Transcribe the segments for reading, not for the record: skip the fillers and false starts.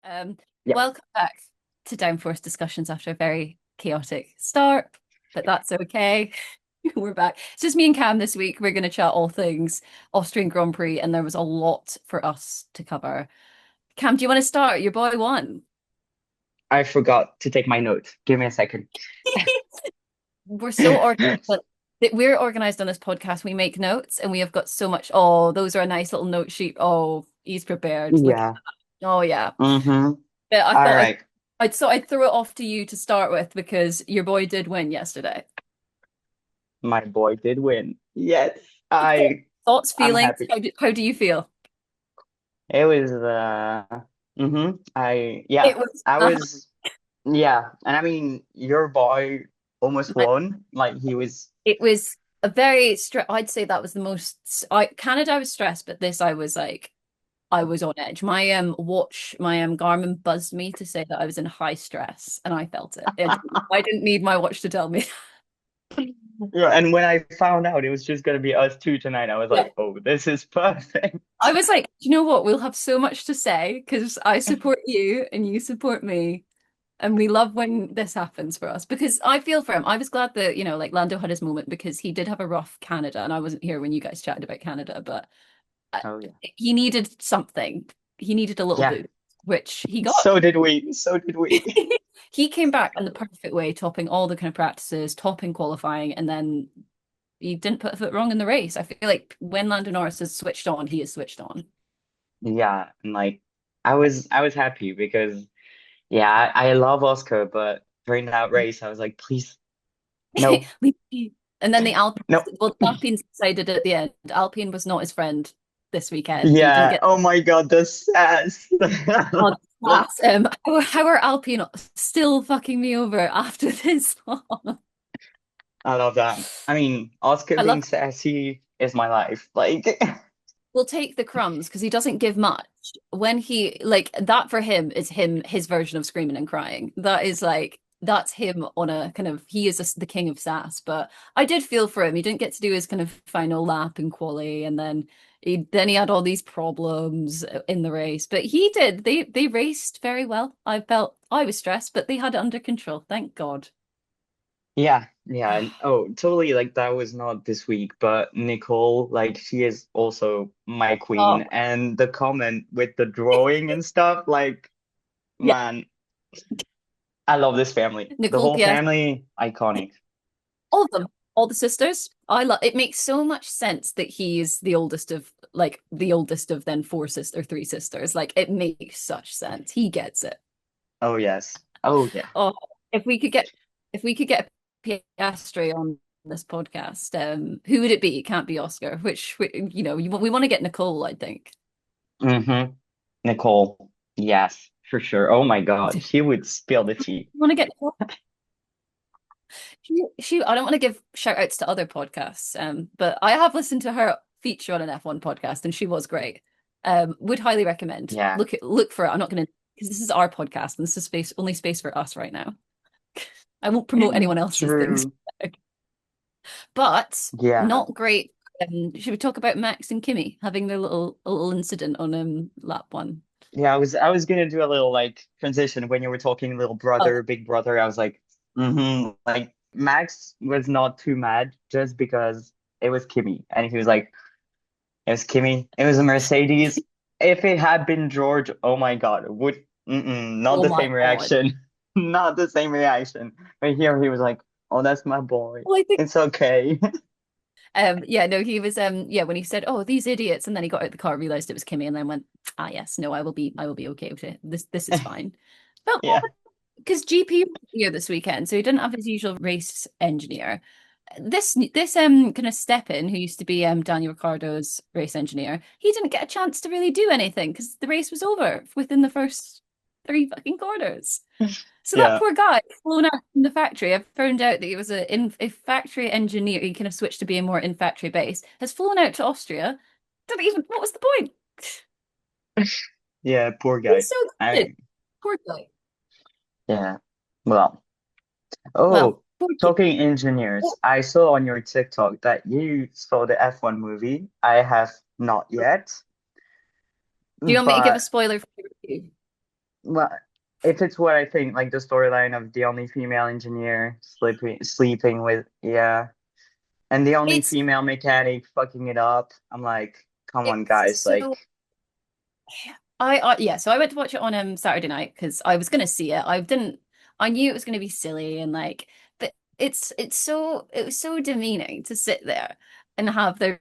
Um, Yep. Welcome back to Downforce Discussions after a very chaotic start, but that's okay. We're back. It's just me and Cam this week. We're going to chat all things Austrian Grand Prix, and there was a lot for us to cover. Cam, do you want to start? Your boy won. I forgot to take my notes. Give me a second. We're so organized. That we're organized on this podcast. We make notes, and we have got so much. Oh, those are a nice little note sheet. Oh, he's prepared. Look. Yeah. Oh, yeah. Mm-hmm. But I All thought right. I'd throw it off to you to start with because your boy did win yesterday. My boy did win. Yes. Thoughts, I'm feelings? happy. How do you feel? It was It was I was yeah. And I mean your boy almost won. Like he was it was a very I'd say that was the most Canada I was stressed, but this I was like I was on edge. My Garmin buzzed me to say that I was in high stress and I felt it. I didn't need my watch to tell me. yeah, and when I found out it was just gonna be us two tonight, I was Yeah. like, oh, this is perfect. I was like, you know what? We'll have so much to say because I support you and you support me. And we love when this happens for us because I feel for him. I was glad that, like Lando had his moment because he did have a rough Canada. And I wasn't here when you guys chatted about Canada, but uh, Oh yeah. he needed something. He needed a little Yeah. boost, which he got. So did we. So did we. He came back in the perfect way, topping all the kind of practices, topping qualifying, and then he didn't put a foot wrong in the race. I feel like when Lando Norris is switched on, he is switched on. Yeah, and like I was happy because yeah, I love Oscar, but during that race I was like, please, no, And then the Alpines, no. well, the Alpines decided at the end, Alpine was not his friend this weekend. He didn't Yeah, get oh my God, the sass. on class. How are Alpine still fucking me over after this long? I love that. I mean, Oscar I being love sassy is my life. Like, We'll take the crumbs because he doesn't give much. When he like that for him is his version of screaming and crying. That is like that's him on a kind of he is the king of sass. But I did feel for him. He didn't get to do his kind of final lap in quali, and then he had all these problems in the race. But he did. They raced very well. I felt I was stressed, but they had it under control. Thank God. yeah, yeah, and oh, totally. Like that was not this week, but Nicole, like she is also my queen, Oh and the comment with the drawing and stuff, like, yeah, man. I love this family. The Nicole whole P.S. family, iconic. All of them, all the sisters. I love it. Makes so much sense that he's the oldest of then four sister, three sisters. Like it makes such sense. He gets it. Oh yes. Oh yeah. Oh, if we could get if we could get a Piastri on this podcast, who would it be? It can't be Oscar. We want to get Nicole, I think. Mm-hmm. Nicole. Yes, for sure. Oh my God. We She would spill the tea. want to get Nicole. I don't want to give shout outs to other podcasts, but I have listened to her feature on an F1 podcast and she was great. Would highly recommend. Yeah. Look for it. I'm not gonna because this is our podcast and this is space for us right now. I won't promote anyone else's things. True. But Yeah. not great. Should we talk about Max and Kimmy having their little incident on lap one? Yeah, I was gonna do a little like transition when you were talking little Oh, brother, big brother. I was like, like Max was not too mad just because it was Kimmy. And he was like, it was Kimmy, it was a Mercedes. If it had been George, oh my God, not oh the my same God. reaction. Not the same reaction. But here he was like, oh, that's my boy. Well, I think It's okay. yeah, no, he was yeah, when he said, "Oh, these idiots," and then he got out the car, realized it was Kimmy, and then went, "Ah, yes, no, I will be okay with it. This is fine." But Yeah. because GP was here this weekend, so he didn't have his usual race engineer. This kind of step in, who used to be Daniel Ricciardo's race engineer, he didn't get a chance to really do anything because the race was over within the first three fucking corners. So that Yeah. poor guy flown out from the factory. I've found out that he was a factory engineer. He kind of switched to being more in factory based. Has flown out to Austria. Didn't even. What was the point? Yeah, poor He's guy. so good. I Poor guy. yeah. Well, Well, oh, poor kid. talking engineers, I saw on your TikTok that you saw the F1 movie. I have not yet, Do you want me to give a but spoiler for you? well, if it's what I think, like the storyline of the only female engineer sleeping with, yeah, and the only It's female mechanic fucking it up, I'm like, come on, it's guys, so like, yeah, so I went to watch it on Saturday night because I was gonna see it. I knew it was gonna be silly and like, but it was so demeaning to sit there and have there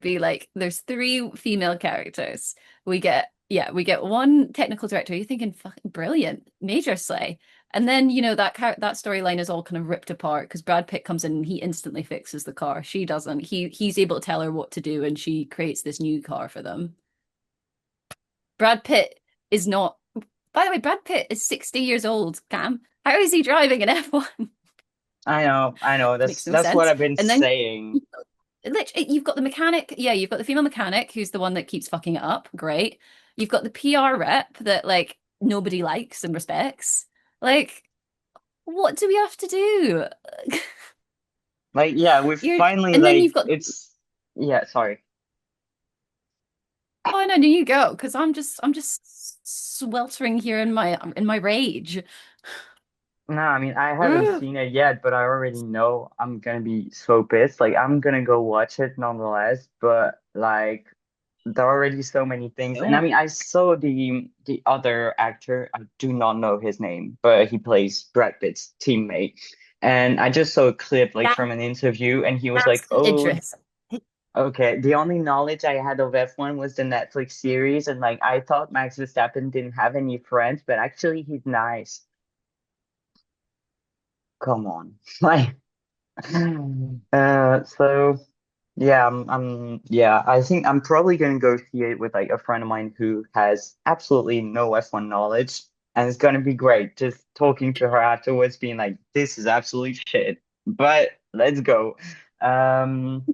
be like there's three female characters. We get one technical director. You're thinking fucking brilliant, major slay. And then, that storyline is all kind of ripped apart because Brad Pitt comes in and he instantly fixes the car. She doesn't. He's able to tell her what to do and she creates this new car for them. Brad Pitt is not, by the way, Brad Pitt is 60 years old, Cam. How is he driving an F1? I know, Makes no that's what sense. I've been And then saying. literally, you've got the mechanic. Yeah, you've got the female mechanic who's the one that keeps fucking it up. Great. You've got the PR rep that like nobody likes and respects. Like, what do we have to do? Like, yeah, we've You're, finally and then like you've got, yeah, sorry. oh no, no, you go, because I'm just sweltering here in my rage. No, I mean I haven't Ugh. seen it yet, but I already know I'm gonna be so pissed. Like I'm gonna go watch it nonetheless, but like there are already so many things. And I Don't. mean I saw the other actor, I do not know his name, but he plays Brad Pitt's teammate. And I just saw a clip like from an interview and he was like, That's "Oh, Idris. okay." The only knowledge I had of F1 was the Netflix series, and like I thought Max Verstappen didn't have any friends, but actually he's nice. Come on. Like so yeah, yeah, I think I'm probably gonna go see it with like a friend of mine who has absolutely no F1 knowledge, and it's gonna be great just talking to her afterwards, being like, this is absolute shit. But let's go. Um,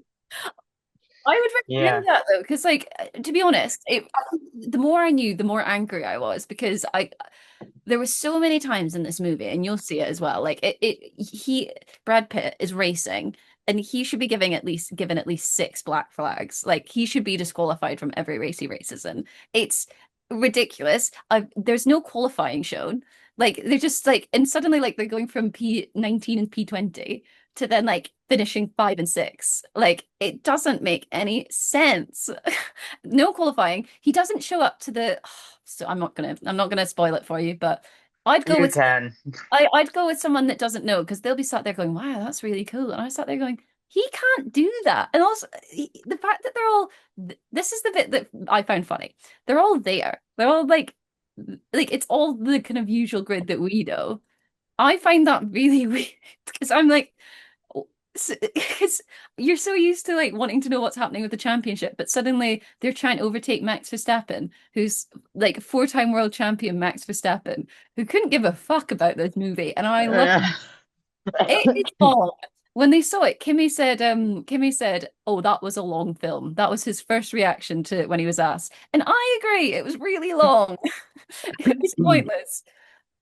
I would recommend yeah, that though, because like to be honest, the more I knew, the more angry I was because I there were so many times in this movie, and you'll see it as well. Like Brad Pitt is racing, and he should be given at least six black flags. Like he should be disqualified from every race he races in. It's ridiculous. There's no qualifying shown. Like they're just like, and suddenly like they're going from P19 and P20 to then like finishing five and six. Like it doesn't make any sense. No qualifying. He doesn't show up to the so I'm not gonna spoil it for you, but I'd go you with can. I'd go with someone that doesn't know because they'll be sat there going, "Wow, that's really cool," and I sat there going, "He can't do that." And also the fact that they're all this is the bit that I found funny. They're all there. They're all like it's all the kind of usual grid that we know. I find that really weird because I'm like, because you're so used to like wanting to know what's happening with the championship, but suddenly they're trying to overtake Max Verstappen, who's like four-time world champion Max Verstappen, who couldn't give a fuck about this movie, and I love it. It's long. When they saw it, Kimmy said, "Oh, that was a long film." That was his first reaction to it when he was asked, and I agree. It was really long. It was pointless.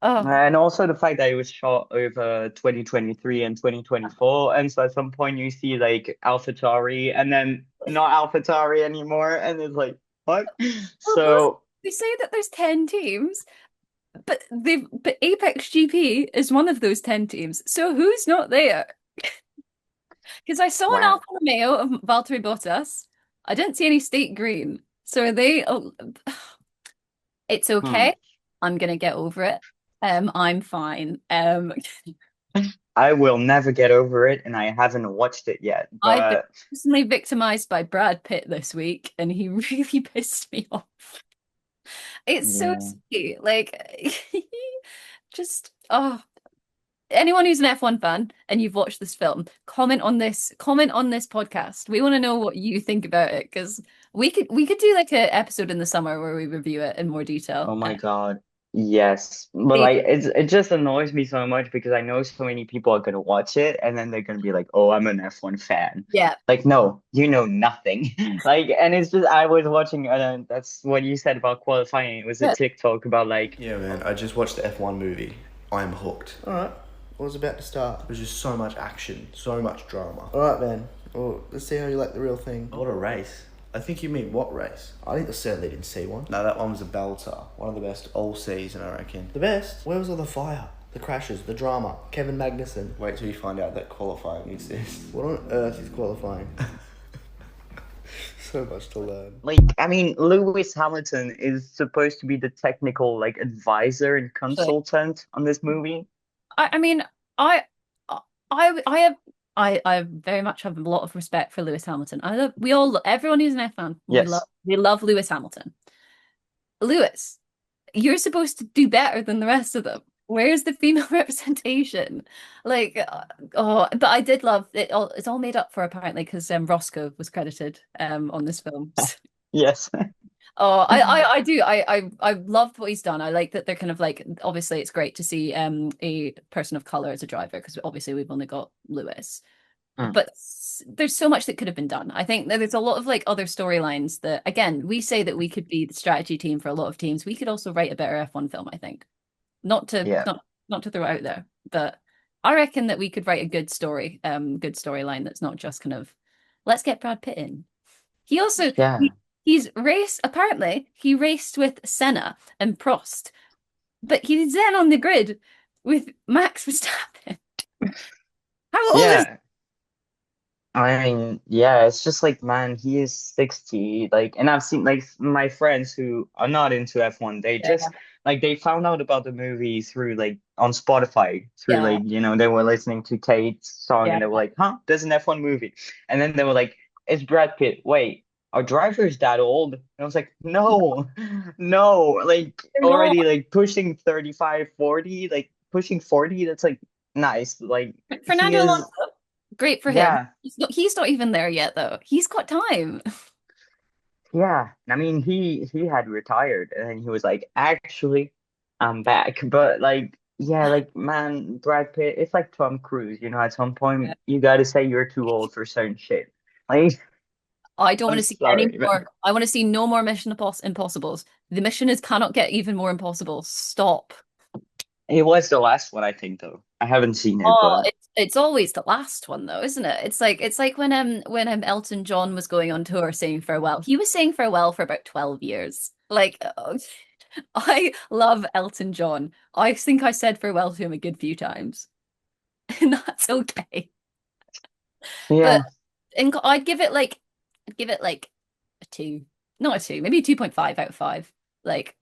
Oh, And also the fact that it was shot over 2023 and 2024. And so at some point you see like AlphaTauri and then not AlphaTauri anymore. And it's like, what? well, those So they say that there's 10 teams. But Apex GP is one of those 10 teams. So who's not there? Because I saw an wow. Alfa Romeo of Valtteri Bottas. I didn't see any state green. So are they it's Hmm. okay. I'm gonna get over it. I'm fine. I will never get over it, and I haven't watched it yet. I've been But personally victimized by Brad Pitt this week, and he really pissed me off. It's so yeah. sweet. Like just anyone who's an F1 fan and you've watched this film, comment on this podcast. We want to know what you think about it because we could do like an episode in the summer where we review it in more detail. Oh my God. Yes. But It, like it just annoys me so much because I know so many people are gonna watch it and then they're gonna be like, "Oh, I'm an F1 fan." yeah, Like, no, you know nothing. Like, and it's just I was watching that's what you said about qualifying. It was a good. TikTok about like Yeah, man, I just watched the F1 movie. I am hooked. Alright, what was about to start? There's just so much action, so much drama. Alright, man. Well, let's see how you like the real thing. What a race. I think you mean what race? I certainly didn't see one. No, that one was a belter. One of the best all season, I reckon. The best? Where was all the fire? The crashes, the drama, Kevin Magnussen. Wait till you find out that qualifying exists. What on earth is qualifying? So much to learn. Like, I mean, Lewis Hamilton is supposed to be the technical like advisor and consultant on this movie. I mean, I have I very much have a lot of respect for Lewis Hamilton. Everyone who's an F fan, Yes. we love Lewis Hamilton. Lewis, you're supposed to do better than the rest of them. Where's the female representation? Like, but I did love it. It's all made up for apparently because Roscoe was credited on this film. Yes. Oh, I do. I loved what he's done. I like that they're kind of like, obviously it's great to see a person of color as a driver because obviously we've only got Lewis. But there's so much that could have been done. I think that there's a lot of like other storylines that, again, we say that we could be the strategy team for a lot of teams. We could also write a better F1 film, I think. Not to throw it out there, but I reckon that we could write a good storyline that's not just kind of, let's get Brad Pitt in. He also he's apparently he raced with Senna and Prost, but he's then on the grid with Max Verstappen. How old is I mean, yeah, it's just like, man, he is 60. Like, and I've seen like my friends who are not into F1, they just like they found out about the movie through like on Spotify, through like, you know, they were listening to Kate's song and they were like, huh, there's an F1 movie. And then they were like, it's Brad Pitt. Wait, are drivers that old? And I was like, no, like already like pushing 35, 40, like pushing 40, that's like nice. Like Fernando Alonso. Great for him. Yeah. He's not even there yet, though. He's got time. Yeah. I mean, he had retired and then he was like, actually, I'm back. But like, yeah, like, man, Brad Pitt, it's like Tom Cruise, you know, at some point you gotta say you're too old for certain shit. Like, I don't want I'm to see sorry, any more. I want to see no more Mission Impossibles. The mission cannot get even more impossible. Stop. it was the last one, I think, though. I haven't seen it, Oh, but it's always the last one though, isn't it? It's like when Elton John was going on tour saying farewell. He was saying farewell for about 12 years. Like, I love Elton John. I think I said farewell to him a good few times. And that's okay. yeah. But I'd give it like a 2. Not a 2, maybe a 2.5 out of 5. Like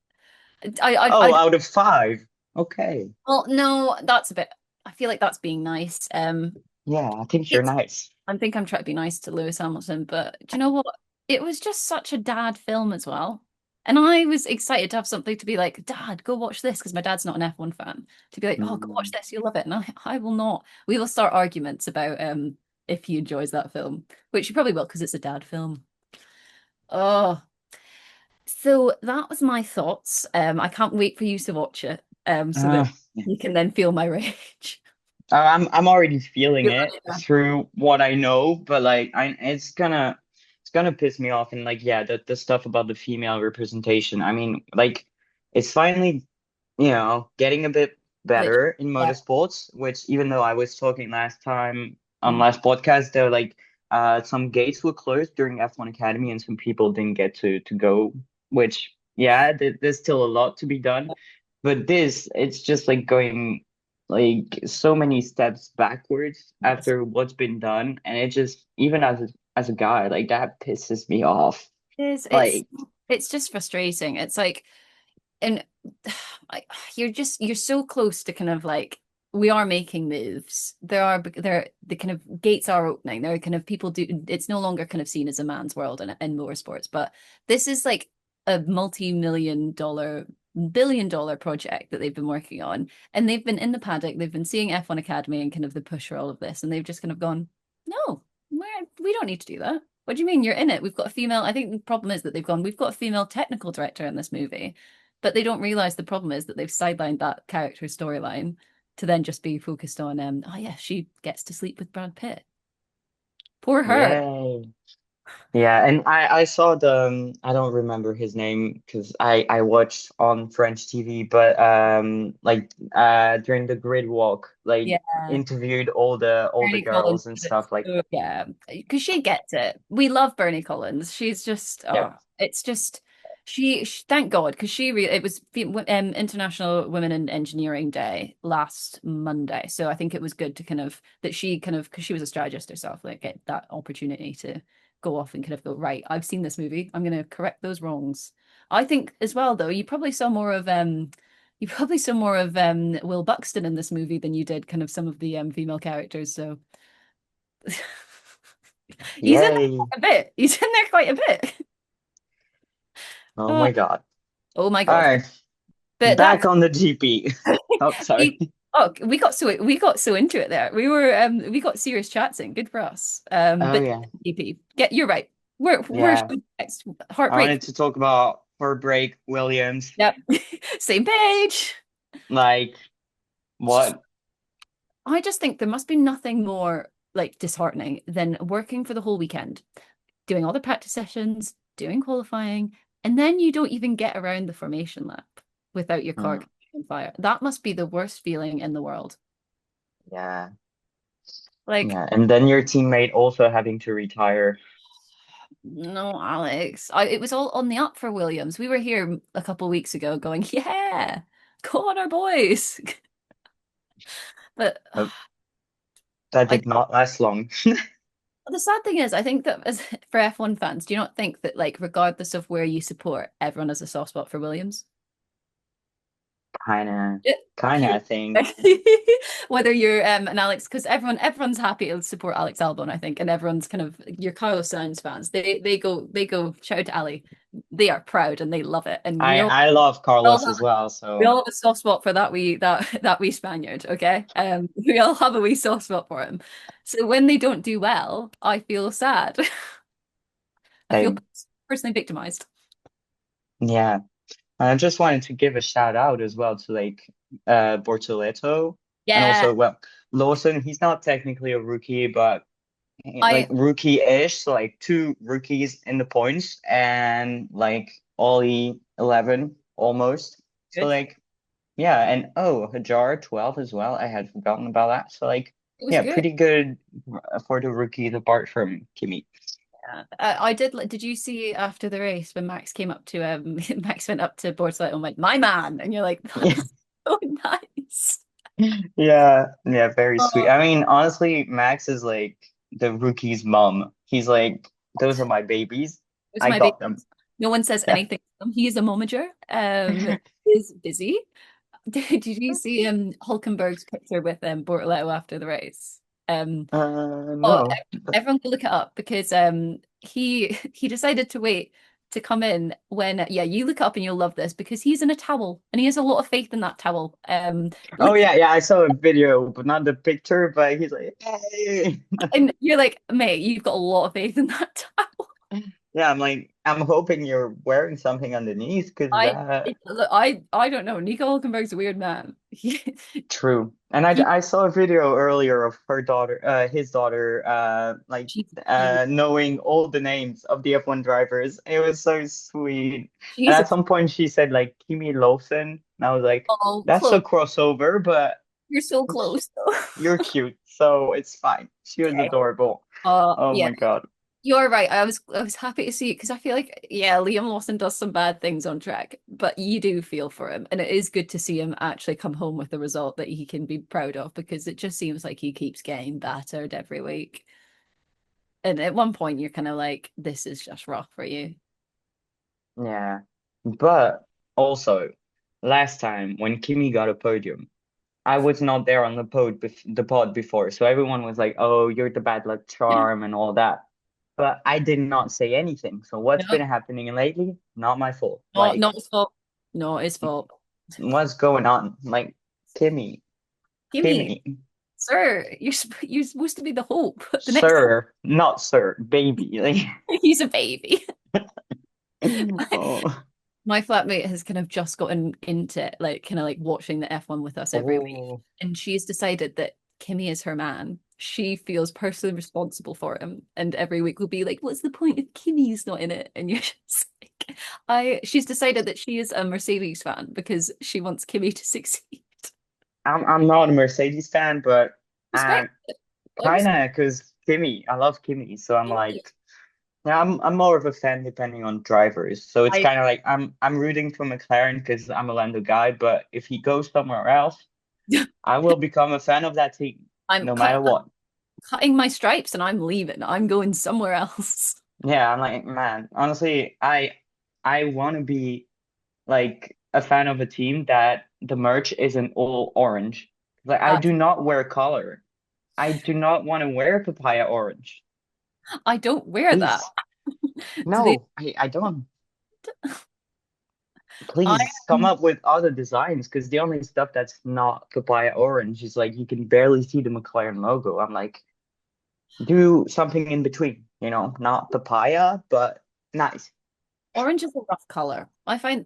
Out of 5. Okay. well, no, that's a bit, I feel like that's being nice. Yeah, I think you're nice. I think I'm trying to be nice to Lewis Hamilton, but do you know what? It was just such a dad film as well. And I was excited to have something to be like, Dad, go watch this, because my dad's not an F1 fan. To be like, oh, go watch this, you'll love it. And I will not. We will start arguments about if he enjoys that film, which he probably will because it's a dad film. Oh, so that was my thoughts. I can't wait for you to watch it. So that you can then feel my rage. I'm already feeling it through what I know, but like it's gonna piss me off. And like, yeah, the stuff about the female representation, I mean, like, it's finally, you know, getting a bit better in motorsports, which, even though I was talking last time on last podcast, they're like some gates were closed during F1 Academy and some people didn't get to go, which, yeah, there's still a lot to be done. But it's just like going like so many steps backwards after what's been done. And it just, even as a guy, like, that pisses me off. It's just frustrating. It's like, and you're so close to kind of like, we are making moves. The kind of gates are opening. There are kind of people it's no longer kind of seen as a man's world in motorsports, but this is like a multi-million-dollar, billion-dollar project that they've been working on, and they've been in the paddock, they've been seeing F1 Academy and kind of the push for all of this, and they've just kind of gone, no, we don't need to do that. What do you mean, you're in it? We've got a female. I think the problem is that we've got a female technical director in this movie, but they don't realize the problem is that they've sidelined that character storyline to then just be focused on oh yeah, she gets to sleep with Brad Pitt. Poor her. Yay. Yeah, and I saw I don't remember his name because I watched on French TV, but during the grid walk, like Yeah, interviewed all the Bernie Collins. girls and stuff like Yeah, because she gets it. We love Bernie Collins. She's just, yeah. it's just thank God, because it was International Women in Engineering Day last Monday, so I think it was good to kind of that she kind of because she was a strategist herself, like get that opportunity to go off and kind of go, right, I've seen this movie, I'm going to correct those wrongs. I think as well, though, you probably saw more of Will Buxton in this movie than you did kind of some of the female characters. So he's in there Yay. quite a bit. He's in there quite a bit. Oh Oh, my God. oh my All God. right, But back that's on the GP. Oh, sorry. we got so into it there. We got serious chats in. Good for us. Oh But yeah. EP, you're right. Where should Yeah. we next? I Heartbreak. wanted to talk about Heartbreak Williams. Yep. Same page. Like, what? I just think there must be nothing more like disheartening than working for the whole weekend, doing all the practice sessions, doing qualifying, and then you don't even get around the formation lap without your car Mm, catching on fire. That must be the worst feeling in the world. yeah. Like, Yeah. And then your teammate also having to retire. no, Alex. It was all on the up for Williams. We were here a couple weeks ago going, yeah, go on our boys. But Uh, that I did not last long. the sad thing is, I think that as for F1 fans, do you not think that like regardless of where you support, everyone has a soft spot for Williams? Kind of, Yeah. kind of, I think. Whether you're an Alex, because everyone's happy to support Alex Albon, I think, and everyone's kind of your Carlos Sainz fans. They go shout out to Ali. They are proud and they love it, and I love we all Carlos have, as well. we So all have a soft spot for that wee Spaniard. Okay, we all have a wee soft spot for him. So when they don't do well, I feel sad. I feel same. personally victimized. Yeah. I just wanted to give a shout out as well to like Bortoleto and Yeah, also well Lawson. He's not technically a rookie, but like I rookie-ish, so like two rookies in the points and like Ollie 11 almost. So good. like yeah, and oh Hajar 12 as well. I had forgotten about that. So like It was yeah, good. pretty good for the rookies apart from Kimi. Yeah. I did. Did you see after the race when Max came up to Max went up to Bortoleto and went, "My man," and you're like, "That Yeah. is so nice." Yeah, yeah, very sweet. Oh, I mean, honestly, Max is like the rookie's mom. He's like, those are my babies. it's I my baby. got them. No one says Yeah. anything to him. He is a momager. Is busy. Did you see Hulkenberg's picture with Bortoleto after the race? Oh, No. everyone go look it up because he decided to wait to come in when yeah, you look it up and you'll love this because he's in a towel and he has a lot of faith in that towel. Oh Look, yeah, yeah, I saw a video, but not the picture, but he's like, hey. and you're like, mate, you've got a lot of faith in that towel. Yeah, I'm like, I'm hoping you're wearing something underneath because Look, I don't know. Nico Hulkenberg's a weird man. true. And He, I saw a video earlier of her daughter, his daughter, she's cute. knowing all the names of the F1 drivers. It was so sweet. And She's a at some point she said like Kimi Lawson, and I was like, oh, that's close. a crossover, but You're so close though. you're cute, so it's fine. She was Okay. adorable. Oh Yeah. my God. You're right. I was happy to see it because I feel like yeah, Liam Lawson does some bad things on track, but you do feel for him, and it is good to see him actually come home with a result that he can be proud of because it just seems like he keeps getting battered every week. And at one point, you're kind of like, "This is just rough for you." Yeah. But also, last time when Kimi got a podium, I was not there on the pod before, so everyone was like, "Oh, you're the bad luck charm and all that." But I did not say anything. So what's No, been happening lately? Not my fault. Like, not his fault. Not his fault. what's going on? Like, Kimmy, Gimme, Kimmy, sir, you're supposed to be the hope. The next sir, not sir, baby. Like, he's a baby. oh, My flatmate has kind of just gotten into like kind of like watching the F1 with us every week, oh, and she's decided that Kimmy is her man. she feels personally responsible for him, and every week will be like, "What's the point if Kimmy's not in it?" And you're just like, She's decided that she is a Mercedes fan because she wants Kimmy to succeed. I'm not a Mercedes fan, but Respect it. I kinda because Kimmy, I love Kimmy, so I'm respect like, yeah, I'm more of a fan depending on drivers. So it's it. kind of like I'm rooting for McLaren because I'm a Lando guy, but if he goes somewhere else, I will become a fan of that team, I'm no matter what. cutting my stripes and I'm leaving. I'm going somewhere else. Yeah, I'm like, man, honestly, I want to be like a fan of a team that the merch isn't all orange. Like I That do not wear color. I do not want to wear papaya orange. I don't wear that. Please. Do they? No, I don't. I Please come up with other designs because the only stuff that's not papaya orange is like you can barely see the McLaren logo. I'm like, do something in between, not papaya, but nice. Orange is a rough color. I find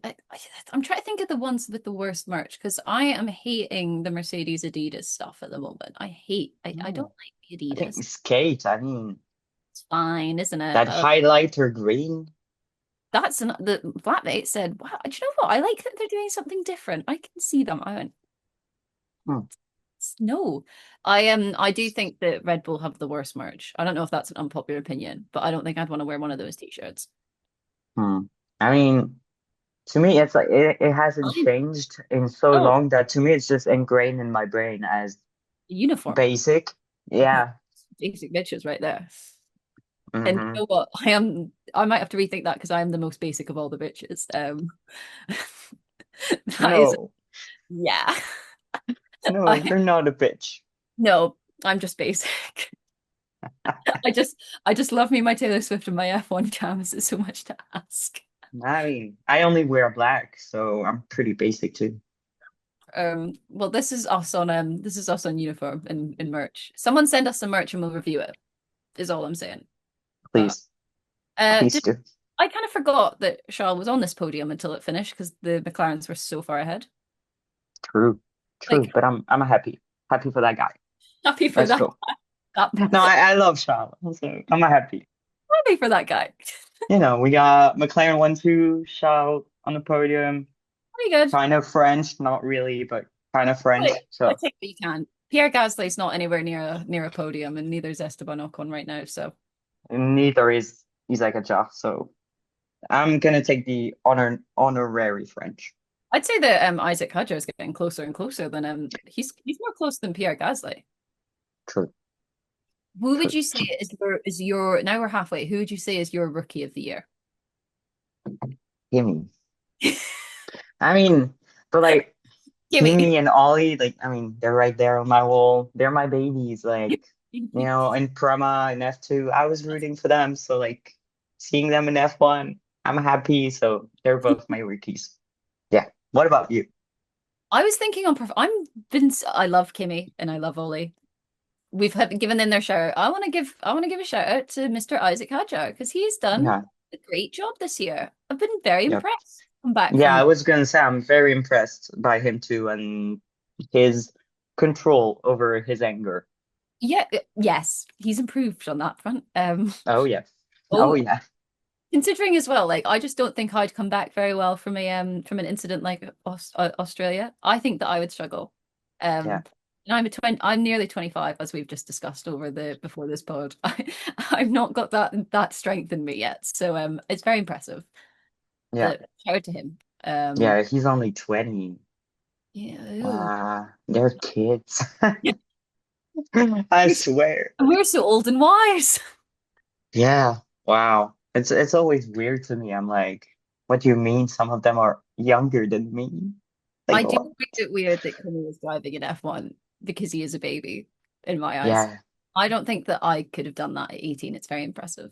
I'm trying to think of the ones with the worst merch because I am hating the Mercedes Adidas stuff at the moment. I don't No, like the I think Adidas. skate, I mean, It's fine, isn't it? that highlighter green. The flatmate said, "Wow, do you know what? I like that they're doing something different. I can see them." I went, Hmm. no. I do think that Red Bull have the worst merch. I don't know if that's an unpopular opinion, but I don't think I'd want to wear one of those t-shirts. Hmm. I mean, to me, it's like it hasn't Fine. changed in so Oh, long that to me it's just ingrained in my brain as uniform. basic. Yeah. Basic bitches right there. And you Hmm. know what? I might have to rethink that because I am the most basic of all the bitches. That is, No, yeah. no, I you're not a bitch. No, I'm just basic. I just I just love me my Taylor Swift and my F1 cams. It's so much to ask. I mean, I only wear black, so I'm pretty basic too. Well, this is us on uniform and merch. Someone send us some merch and we'll review it, is all I'm saying. But Please, please did do. I kind of forgot that Charles was on this podium until it finished because the McLarens were so far ahead. True, true. Like, But I'm happy for that guy. happy for Let's that, go. that No, I love Charlotte, so I'm happy. happy for that guy. We got McLaren 1-2, Charles on the podium. Pretty good. Kind of French, not really, but kind of Like, French. I So take what you can. Pierre Gasly's not anywhere near a podium, and neither is Esteban Ocon right now. So neither is Isaac Ajah. So I'm gonna take the honorary French. I'd say that Isaac Hadjar is getting closer and closer than he's more close than Pierre Gasly. True, Who would true. you say is your now we're halfway? Who would you say is your rookie of the year? Gimme. I mean, but like Gimme. Kimi and Ollie, like I mean, they're right there on my wall. They're my babies. Like, in Prema and F2, I was rooting for them. So like seeing them in F1, I'm happy. So they're both my rookies. Yeah. What about you? I was thinking I love Kimmy and I love Ollie. Given them their shout out. I want to give a shout out to Mr. Isaac Hadjar because he's done Yeah. a great job this year. I've been very Yep. impressed. Come back Yeah, I from was gonna say I'm very impressed by him too and his control over his anger. yeah, yes, he's improved on that front. Oh yeah. Oh Oh, yeah. considering as well, like I just don't think I'd come back very well from an incident like Australia. I think that I would struggle. Yeah. And I'm nearly 25, as we've just discussed before this pod. I've not got that strength in me yet. So it's very impressive. Yeah. But shout out to him. Yeah, he's only 20. Yeah, ew. They're kids. I swear. We're so old and wise. Yeah. Wow. It's always weird to me. I'm like, what do you mean some of them are younger than me? Like I do what? find it weird that Kimi was driving an F1 because he is a baby in my eyes. Yeah. I don't think that I could have done that at 18. It's very impressive.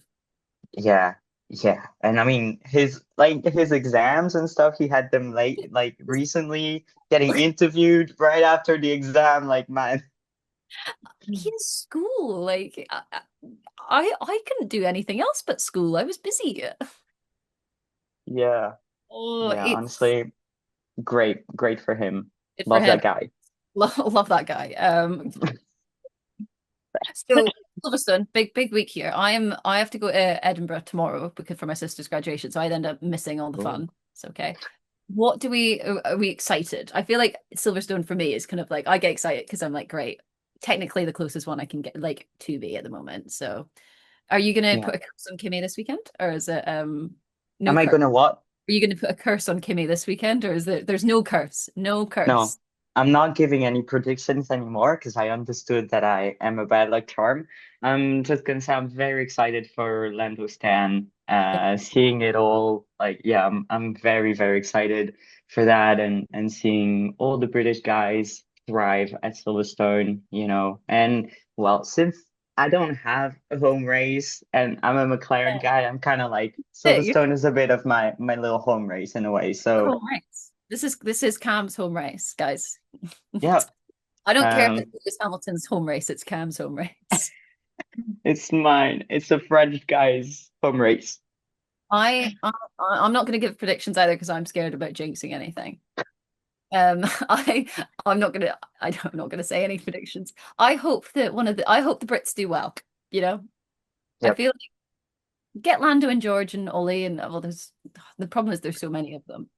Yeah. Yeah. And I mean his exams and stuff, he had them late like recently getting interviewed right after the exam. Like man. He's school. Like I couldn't do anything else but school. I was busy. Yeah. Oh, Yeah. it's Honestly, great for him. good for Love him. that guy. Love that guy. So Silverstone, big week here. I have to go to Edinburgh tomorrow because for my sister's graduation, so I'd end up missing all the fun. It's okay. What do we are we excited? I feel like Silverstone for me is kind of like I get excited because I'm like, great. Technically the closest one I can get like to be at the moment. So are you gonna Yeah. put a curse on Kimmy this weekend? Or is it no Am I curse? gonna what? Are you gonna put a curse on Kimmy this weekend? Or is there's no curse? No No, curse. I'm not giving any predictions anymore because I understood that I am a bad luck charm. I'm just gonna say I'm very excited for Lando Stan, Yeah. seeing it all. Like, yeah, I'm very, very excited for that and seeing all the British guys thrive at Silverstone, you know. And well, since I don't have a home race and I'm a McLaren guy, I'm kind of like Yeah, you're Silverstone is a bit of my little home race in a way. So home race. This is Cam's home race, guys. yeah. I don't care if Um, it's Lewis Hamilton's home race, it's Cam's home race. It's mine. It's a French guy's home race. I'm not going to give predictions either because I'm scared about jinxing anything. Um, I I'm not gonna say any predictions. I hope the Brits do well. You know, I Yep. feel like get Lando and George and Ollie and well, there's the problem is there's so many of them.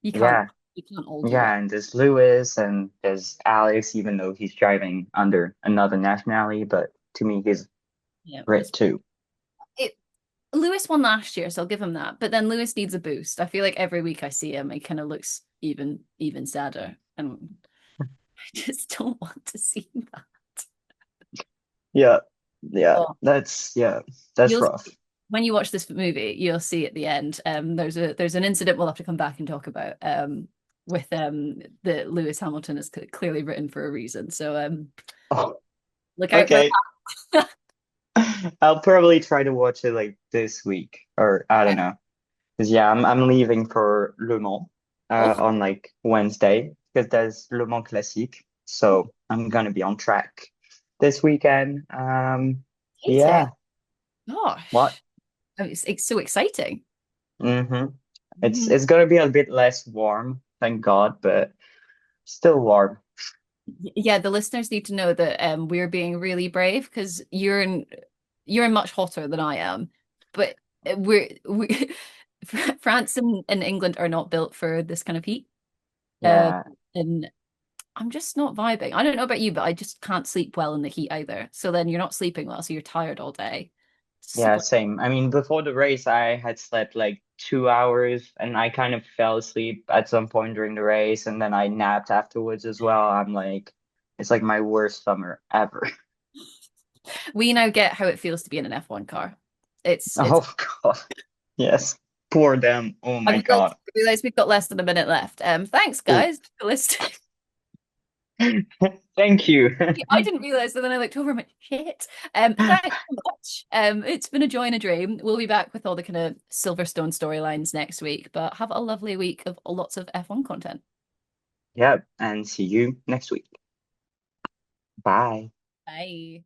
You can't Yeah. you can't all do Yeah. well. And there's Lewis and there's Alex, even though he's driving under another nationality, but to me, he's Yeah, Brit too. it, Lewis won last year, so I'll give him that. But then Lewis needs a boost. I feel like every week I see him, he kind of looks even sadder, and I just don't want to see that. Yeah. Yeah. Oh, That's you'll rough. when you watch this movie, you'll see at the end. There's an incident we'll have to come back and talk about. With the Lewis Hamilton is clearly written for a reason. So Oh, look out for okay. I'll probably try to watch it like this week, or I don't that. know. Because yeah, I'm leaving for Le Mans Oh, on like Wednesday because there's Le Mans Classique. So I'm gonna be on track this weekend. exciting! Yeah. What? Gosh, oh, it's so exciting. Mm-hmm. It's Mhm. it's gonna be a bit less warm, thank God, but still warm. Yeah, the listeners need to know that we're being really brave because you're in much hotter than I am, but we France and England are not built for this kind of heat. Uh, Yeah. and I'm just not vibing. I don't know about you, but I just can't sleep well in the heat either. So then you're not sleeping well, so you're tired all day. It's Yeah, super. same. I mean, before the race, I had slept like 2 hours and I kind of fell asleep at some point during the race and then I napped afterwards as well. I'm like, it's like my worst summer ever. We now get how it feels to be in an F1 car. It's. Oh God. Yes. Poor them. Oh I my God. realize we've got less than a minute left. Thanks Oh, guys for listening. thank you. I didn't realize that then I looked over and went, shit. Thanks so much. It's been a joy and a dream. We'll be back with all the kind of Silverstone storylines next week, but have a lovely week of lots of F1 content. Yep. And see you next week. Bye. Bye.